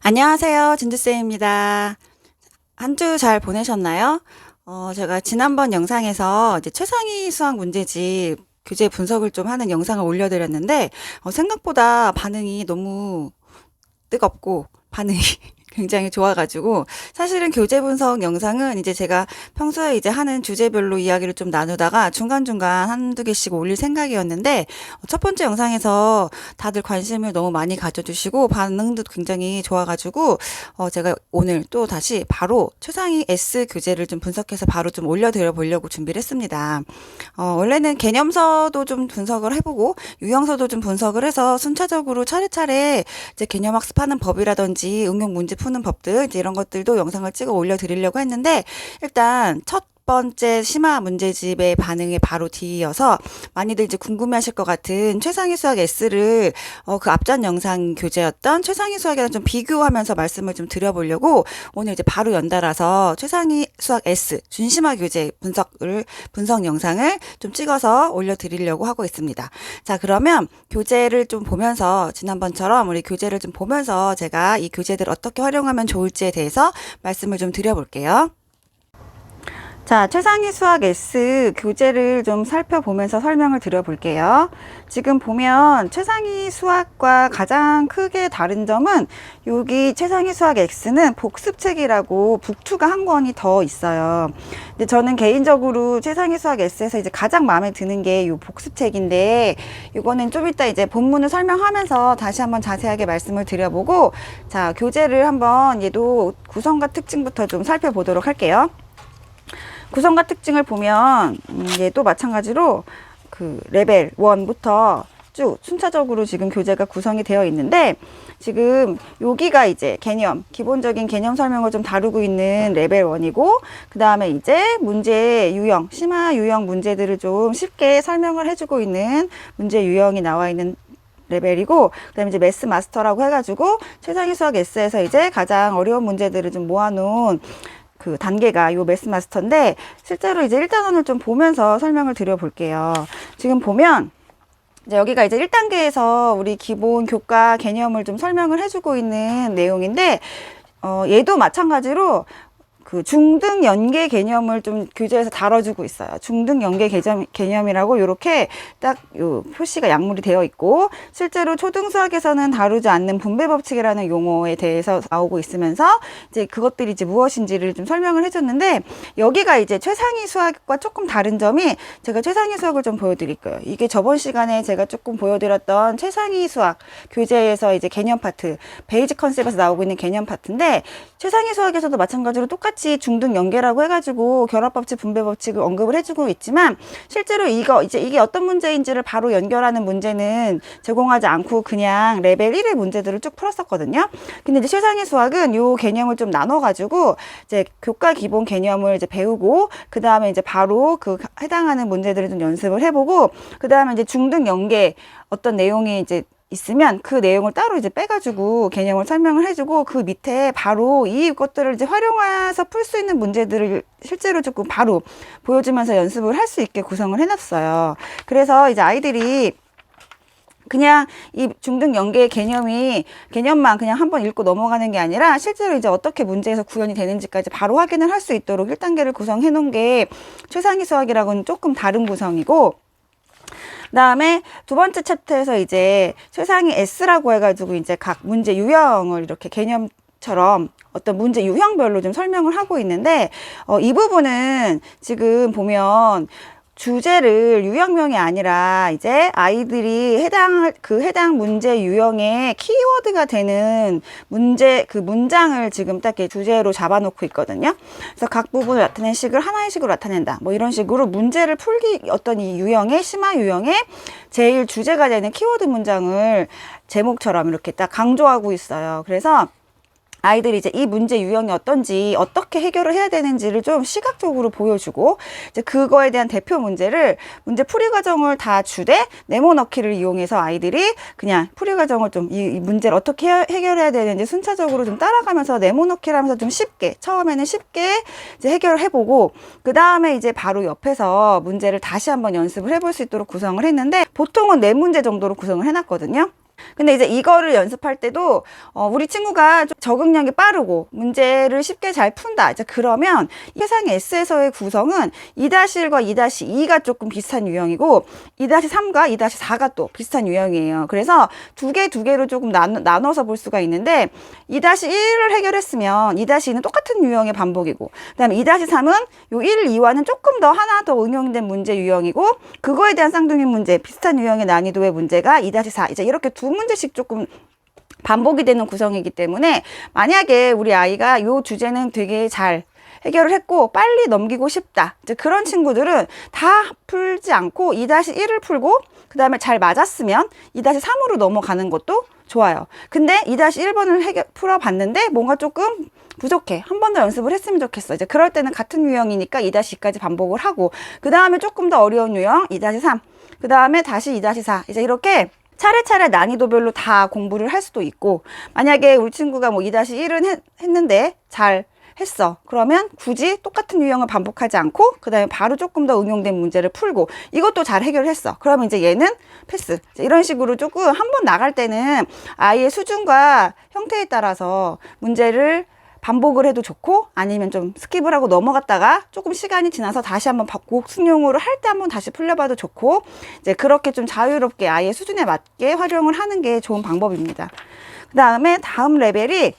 안녕하세요. 진주쌤입니다. 한 주 잘 보내셨나요? 제가 지난번 영상에서 이제 최상위 수학 문제집 교재 분석을 좀 하는 영상을 올려드렸는데, 생각보다 반응이 너무 뜨겁고, 반응이 굉장히 좋아가지고, 사실은 교재 분석 영상은 이제 제가 평소에 이제 하는 주제별로 이야기를 좀 나누다가 중간중간 한두 개씩 올릴 생각이었는데, 첫 번째 영상에서 다들 관심을 너무 많이 가져주시고, 반응도 굉장히 좋아가지고, 제가 오늘 또 다시 바로 최상위 S 교재를 좀 분석해서 바로 좀 올려드려 보려고 준비를 했습니다. 원래는 개념서도 좀 분석을 해보고, 유형서도 좀 분석을 해서 순차적으로 차례차례 이제 개념 학습하는 법이라든지 응용 문제 푸는 법들 이제 이런 것들도 영상을 찍어 올려드리려고 했는데, 일단 첫 번째 심화 문제집의 반응에 바로 뒤이어서 많이들 이제 궁금해하실 것 같은 최상위 수학 S를 그 앞전 영상 교재였던 최상위 수학이랑 좀 비교하면서 말씀을 좀 드려보려고 오늘 이제 바로 연달아서 최상위 수학 S 준심화 교재 분석 영상을 좀 찍어서 올려드리려고 하고 있습니다. 자, 그러면 교재를 좀 보면서 지난번처럼 우리 교재를 좀 보면서 제가 이 교재들 어떻게 활용하면 좋을지에 대해서 말씀을 좀 드려볼게요. 자, 최상위 수학 S 교재를 좀 살펴보면서 설명을 드려볼게요. 지금 보면 최상위 수학과 가장 크게 다른 점은 여기 최상위 수학 X는 복습책이라고 북투가 한 권이 더 있어요. 근데 저는 개인적으로 최상위 수학 S에서 이제 가장 마음에 드는 게 이 복습책인데, 이거는 좀 이따 이제 본문을 설명하면서 다시 한번 자세하게 말씀을 드려보고, 자, 교재를 한번 얘도 구성과 특징부터 좀 살펴보도록 할게요. 구성과 특징을 보면 얘도 마찬가지로 그 레벨 1부터 쭉 순차적으로 지금 교재가 구성이 되어 있는데, 지금 여기가 이제 개념, 기본적인 개념 설명을 좀 다루고 있는 레벨 1이고, 그 다음에 이제 문제 유형, 심화 유형 문제들을 좀 쉽게 설명을 해주고 있는 문제 유형이 나와 있는 레벨이고, 그 다음에 이제 매스 마스터라고 해가지고 최상위 수학 S에서 이제 가장 어려운 문제들을 좀 모아놓은 그 단계가 요 매스 마스터인데, 실제로 이제 1단원을 좀 보면서 설명을 드려볼게요. 지금 보면 이제 여기가 이제 1단계에서 우리 기본 교과 개념을 좀 설명을 해주고 있는 내용인데, 얘도 마찬가지로 그 중등 연계 개념을 좀 교재에서 다뤄주고 있어요. 중등 연계 개념이라고 이렇게 딱 요 표시가 약물이 되어 있고, 실제로 초등 수학에서는 다루지 않는 분배 법칙이라는 용어에 대해서 나오고 있으면서 이제 그것들이 이제 무엇인지를 좀 설명을 해줬는데, 여기가 이제 최상위 수학과 조금 다른 점이, 제가 최상위 수학을 좀 보여드릴 거예요. 이게 저번 시간에 제가 조금 보여드렸던 최상위 수학 교재에서 이제 개념 파트, 베이직 컨셉에서 나오고 있는 개념 파트인데, 최상위 수학에서도 마찬가지로 똑같이 중등 연계라고 해가지고 결합법칙, 분배법칙을 언급을 해주고 있지만, 실제로 이게 어떤 문제인지를 바로 연결하는 문제는 제공하지 않고 그냥 레벨 1의 문제들을 쭉 풀었었거든요. 근데 이제 최상위 수학은 요 개념을 좀 나눠가지고 이제 교과 기본 개념을 이제 배우고, 그 다음에 이제 바로 그 해당하는 문제들을 좀 연습을 해보고, 그 다음에 이제 중등 연계 어떤 내용이 이제 있으면 그 내용을 따로 이제 빼가지고 개념을 설명을 해주고, 그 밑에 바로 이것들을 이제 활용해서 풀 수 있는 문제들을 실제로 조금 바로 보여주면서 연습을 할 수 있게 구성을 해놨어요. 그래서 이제 아이들이 그냥 이 중등 연계 개념만 그냥 한번 읽고 넘어가는 게 아니라, 실제로 이제 어떻게 문제에서 구현이 되는지까지 바로 확인을 할 수 있도록 1단계를 구성해 놓은 게 최상위 수학이라고는 조금 다른 구성이고, 그 다음에 두 번째 챕터에서 이제 최상위 S라고 해가지고 이제 각 문제 유형을 이렇게 개념처럼 어떤 문제 유형별로 좀 설명을 하고 있는데, 이 부분은 지금 보면 주제를 유형명이 아니라 이제 아이들이 해당 문제 유형의 키워드가 되는 그 문장을 지금 딱 이렇게 주제로 잡아놓고 있거든요. 그래서 각 부분을 나타낸 식을 하나의 식으로 나타낸다, 뭐 이런 식으로 문제를 풀기, 어떤 이 유형의 심화 유형의 제일 주제가 되는 키워드 문장을 제목처럼 이렇게 딱 강조하고 있어요. 그래서 아이들이 이제 이 문제 유형이 어떤지, 어떻게 해결을 해야 되는지를 좀 시각적으로 보여주고, 이제 그거에 대한 대표 문제를, 문제 풀이 과정을 다 주되 네모 넣기를 이용해서 아이들이 그냥 풀이 과정을 좀 이 문제를 어떻게 해결해야 되는지 순차적으로 좀 따라가면서 네모 넣기를 하면서 좀 쉽게, 처음에는 쉽게 이제 해결을 해보고, 그 다음에 이제 바로 옆에서 문제를 다시 한번 연습을 해볼 수 있도록 구성을 했는데, 보통은 4문제 정도로 구성을 해놨거든요. 근데 이제 이거를 연습할 때도 우리 친구가 좀 적응력이 빠르고 문제를 쉽게 잘 푼다. 이제 그러면 세상 S에서의 구성은 2-1과 2-2가 조금 비슷한 유형이고 2-3과 2-4가 또 비슷한 유형이에요. 그래서 두 개로 조금 나눠서 볼 수가 있는데 2-1을 해결했으면 2-2는 똑같은 유형의 반복이고 그다음에 2-3은 요 1, 2와는 조금 더 하나 더 응용된 문제 유형이고 그거에 대한 쌍둥이 문제 비슷한 유형의 난이도의 문제가 2-4 이제 이렇게 두 문제씩 조금 반복이 되는 구성이기 때문에 만약에 우리 아이가 요 주제는 되게 잘 해결을 했고 빨리 넘기고 싶다. 이제 그런 친구들은 다 풀지 않고 2-1을 풀고 그 다음에 잘 맞았으면 2-3으로 넘어가는 것도 좋아요. 근데 2-1번을 풀어봤는데 뭔가 조금 부족해. 한 번 더 연습을 했으면 좋겠어. 이제 그럴 때는 같은 유형이니까 2-2까지 반복을 하고 그 다음에 조금 더 어려운 유형 2-3 그 다음에 다시 2-4 이제 이렇게 차례차례 난이도별로 다 공부를 할 수도 있고 만약에 우리 친구가 뭐 2-1은 했는데 잘 했어. 그러면 굳이 똑같은 유형을 반복하지 않고 그 다음에 바로 조금 더 응용된 문제를 풀고 이것도 잘 해결했어. 그러면 이제 얘는 패스. 이런 식으로 조금 한 번 나갈 때는 아이의 수준과 형태에 따라서 문제를 반복을 해도 좋고 아니면 좀 스킵을 하고 넘어갔다가 조금 시간이 지나서 다시 한번 곡순용으로 할 때 한번 다시 풀려봐도 좋고 이제 그렇게 좀 자유롭게 아이의 수준에 맞게 활용을 하는 게 좋은 방법입니다. 그 다음에 다음 레벨이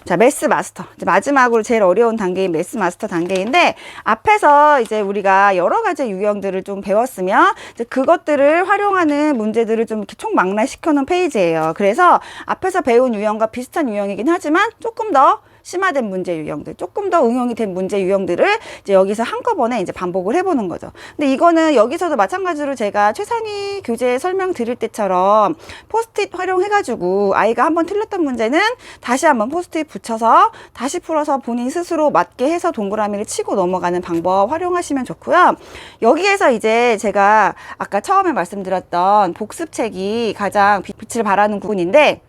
자, 매스 마스터. 이제 마지막으로 제일 어려운 단계인 매스 마스터 단계인데, 앞에서 이제 우리가 여러 가지 유형들을 좀 배웠으면, 이제 그것들을 활용하는 문제들을 좀 이렇게 총망라시켜 놓은 페이지예요. 그래서 앞에서 배운 유형과 비슷한 유형이긴 하지만 조금 더 심화된 문제 유형들, 조금 더 응용이 된 문제 유형들을 이제 여기서 한꺼번에 이제 반복을 해보는 거죠. 근데 이거는 여기서도 마찬가지로 제가 최상위 교재 설명 드릴 때처럼 포스트잇 활용해가지고 아이가 한번 틀렸던 문제는 다시 한번 포스트잇 붙여서 다시 풀어서 본인 스스로 맞게 해서 동그라미를 치고 넘어가는 방법 활용하시면 좋고요. 여기에서 이제 제가 아까 처음에 말씀드렸던 복습책이 가장 빛을 발하는 부분인데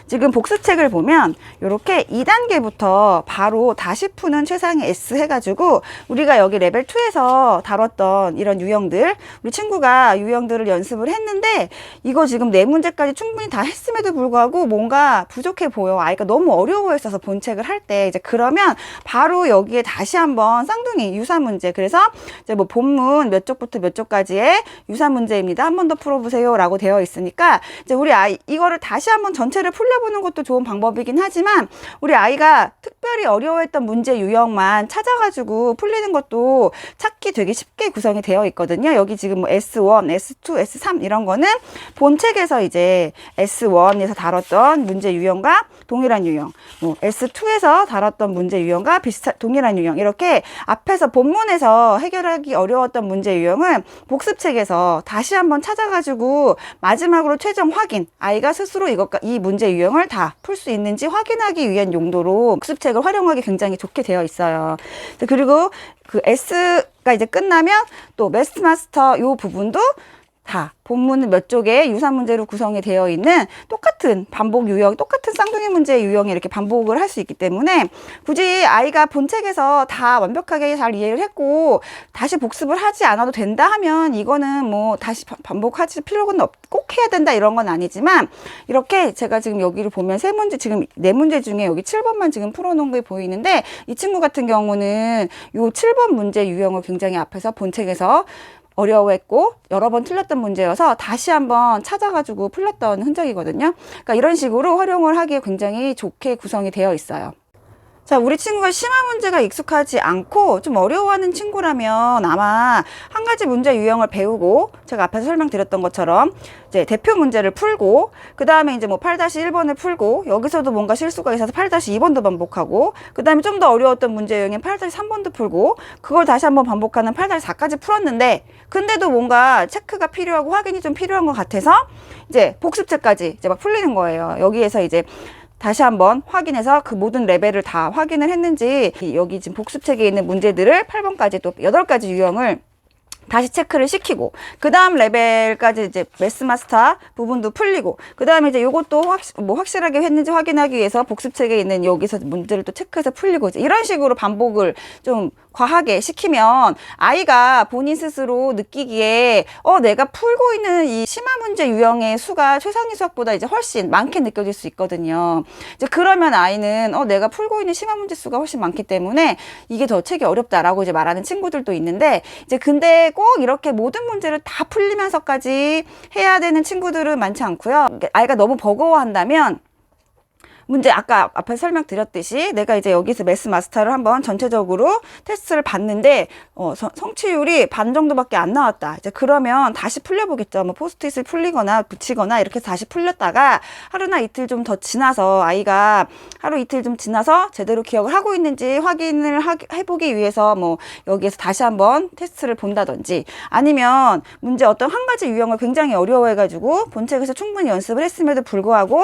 지금 복습책을 보면 이렇게 2단계부터 바로 다시 푸는 최상위 S 해가지고 우리가 여기 레벨 2에서 다뤘던 이런 유형들 우리 친구가 유형들을 연습을 했는데 이거 지금 4문제까지 충분히 다 했음에도 불구하고 뭔가 부족해 보여. 아이가 너무 어려워했어서 본책을 할 때 이제 그러면 바로 여기에 다시 한번 쌍둥이 유사 문제 그래서 이제 뭐 본문 몇 쪽부터 몇 쪽까지의 유사 문제입니다. 한 번 더 풀어보세요 라고 되어 있으니까 이제 우리 아이 이거를 다시 한번 전체를 풀려보는 것도 좋은 방법이긴 하지만 우리 아이가 특별히 어려워했던 문제 유형만 찾아가지고 풀리는 것도 찾기 되게 쉽게 구성이 되어 있거든요. 여기 지금 뭐 S1, S2, S3 이런 거는 본책에서 이제 S1에서 다뤘던 문제 유형과 동일한 유형, 뭐 S2에서 다뤘던 문제 유형과 동일한 유형 이렇게 앞에서 본문에서 해결하기 어려웠던 문제 유형은 복습책에서 다시 한번 찾아가지고 마지막으로 최종 확인 아이가 스스로 이 문제 유형을 다 풀 수 있는지 확인하기 위한 용도로 복습책을 활용하기 굉장히 좋게 되어 있어요. 그리고 그 S가 이제 끝나면 또 매스 마스터 이 부분도 다 본문은 몇 쪽에 유사 문제로 구성이 되어 있는 똑같은 반복 유형, 똑같은 쌍둥이 문제 유형이 이렇게 반복을 할 수 있기 때문에 굳이 아이가 본책에서 다 완벽하게 잘 이해를 했고 다시 복습을 하지 않아도 된다 하면 이거는 뭐 다시 반복하지 필요는 꼭 해야 된다 이런 건 아니지만 이렇게 제가 지금 여기를 보면 3문제 지금 4문제 중에 여기 7번만 지금 풀어놓은 게 보이는데 이 친구 같은 경우는 요 7번 문제 유형을 굉장히 앞에서 본책에서 어려워했고 여러 번 틀렸던 문제여서 다시 한번 찾아가지고 풀렸던 흔적이거든요. 그러니까 이런 식으로 활용을 하기에 굉장히 좋게 구성이 되어 있어요. 자, 우리 친구가 심화 문제가 익숙하지 않고 좀 어려워하는 친구라면 아마 한 가지 문제 유형을 배우고 제가 앞에서 설명드렸던 것처럼 이제 대표 문제를 풀고 그 다음에 이제 뭐 8-1번을 풀고 여기서도 뭔가 실수가 있어서 8-2번도 반복하고 그 다음에 좀 더 어려웠던 문제 유형인 8-3번도 풀고 그걸 다시 한번 반복하는 8-4까지 풀었는데 근데도 뭔가 체크가 필요하고 확인이 좀 필요한 것 같아서 이제 복습책까지 이제 막 풀리는 거예요. 여기에서 이제 다시 한번 확인해서 그 모든 레벨을 다 확인을 했는지 여기 지금 복습책에 있는 문제들을 8번까지 또 8가지 유형을 다시 체크를 시키고 그 다음 레벨까지 이제 매스 마스터 부분도 풀리고 그 다음에 이제 요것도 확실하게 했는지 확인하기 위해서 복습책에 있는 여기서 문제를 또 체크해서 풀리고 이제 이런 식으로 반복을 좀 과하게 시키면 아이가 본인 스스로 느끼기에 내가 풀고 있는 이 심화 문제 유형의 수가 최상위 수학보다 이제 훨씬 많게 느껴질 수 있거든요. 이제 그러면 아이는 내가 풀고 있는 심화 문제 수가 훨씬 많기 때문에 이게 더 책이 어렵다라고 이제 말하는 친구들도 있는데, 이제 근데 꼭 이렇게 모든 문제를 다 풀리면서까지 해야 되는 친구들은 많지 않고요. 아이가 너무 버거워한다면 문제 아까 앞에 설명드렸듯이 내가 이제 여기서 매스 마스터를 한번 전체적으로 테스트를 봤는데 성취율이 반 정도밖에 안 나왔다. 이제 그러면 다시 풀려보겠죠. 뭐 포스트잇을 풀리거나 붙이거나 이렇게 해서 다시 풀렸다가 하루나 이틀 좀 더 지나서 아이가 하루 이틀 좀 지나서 제대로 기억을 하고 있는지 확인을 해보기 위해서 뭐 여기에서 다시 한번 테스트를 본다든지, 아니면 문제 어떤 한 가지 유형을 굉장히 어려워해가지고 본책에서 충분히 연습을 했음에도 불구하고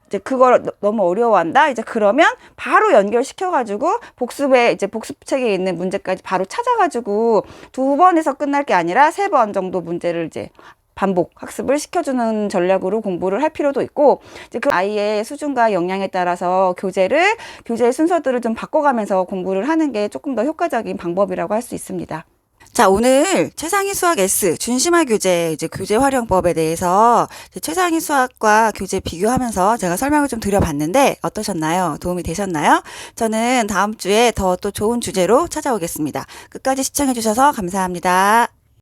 이제 그걸 너무 어려워한다. 이제 그러면 바로 연결시켜가지고 복습에 이제 복습책에 있는 문제까지 바로 찾아가지고 2번에서 끝날 게 아니라 3번 정도 문제를 이제 반복 학습을 시켜주는 전략으로 공부를 할 필요도 있고, 이제 그 아이의 수준과 역량에 따라서 교재의 순서들을 좀 바꿔가면서 공부를 하는 게 조금 더 효과적인 방법이라고 할 수 있습니다. 자, 오늘 최상위 수학 S 준심화 교재, 이제 교재 활용법에 대해서 이제 최상위 수학과 교재 비교하면서 제가 설명을 좀 드려봤는데 어떠셨나요? 도움이 되셨나요? 저는 다음 주에 더 또 좋은 주제로 찾아오겠습니다. 끝까지 시청해주셔서 감사합니다.